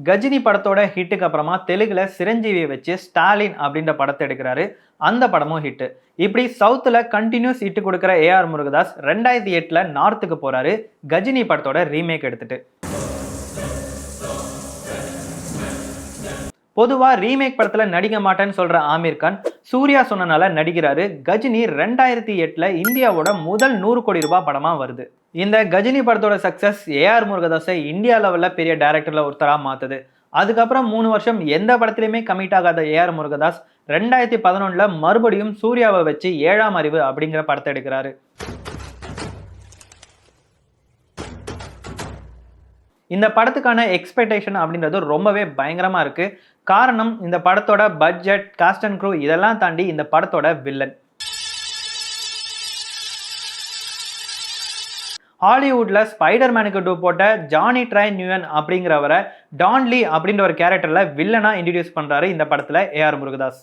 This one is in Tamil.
கஜினி படத்தோட ஹிட்டுக்கு அப்புறமா தெலுங்குல சிரஞ்சீவியை வச்சு ஸ்டாலின் அப்படின்ற படத்தை எடுக்கிறாரு. அந்த படமும் ஹிட். இப்படி சவுத்துல கண்டினியூஸ் ஹிட் கொடுக்குற ஏஆர் முருகதாஸ் 2008ல நார்த்துக்கு போறாரு கஜினி படத்தோட ரீமேக் எடுத்துட்டு. பொதுவா ரீமேக் படத்துல நடிக்க மாட்டேன்னு சொல்ற ஆமீர் கான் சூர்யா சொன்னனால நடிக்கிறாரு. கஜினி 2008ல இந்தியாவோட முதல் 100 கோடி ரூபாய் படமா வருது. இந்த கஜினி படத்தோட சக்சஸ் ஏஆர் முருகதாஸை இந்தியா லெவல்ல பெரிய டைரக்டர்ல ஒருத்தரா மாத்துது. அதுக்கப்புறம் 3 வருஷம் எந்த படத்திலுமே கமிட் ஆகாத ஏஆர் முருகதாஸ் 2011ல மறுபடியும் சூர்யாவை வச்சு 7ஆம் அறிவு அப்படிங்கிற படத்தை எடுக்கிறாரு. இந்த படத்துக்கான எக்ஸ்பெக்டேஷன் அப்படின்றது ரொம்பவே பயங்கரமா இருக்கு. காரணம், இந்த படத்தோட பட்ஜெட், காஸ்ட் அண்ட் க்ரூ இதெல்லாம் தாண்டி இந்த படத்தோட வில்லன். ஹாலிவுட்ல ஸ்பைடர்மேனுக்கு 2 போட்ட ஜானி ட்ரை நியூயன் அப்படிங்கிறவரை டான் லீ அப்படின்ற ஒரு கேரக்டர்ல வில்லனா இன்ட்ரடியூஸ் பண்றாரு இந்த படத்துல ஏஆர் முருகதாஸ்.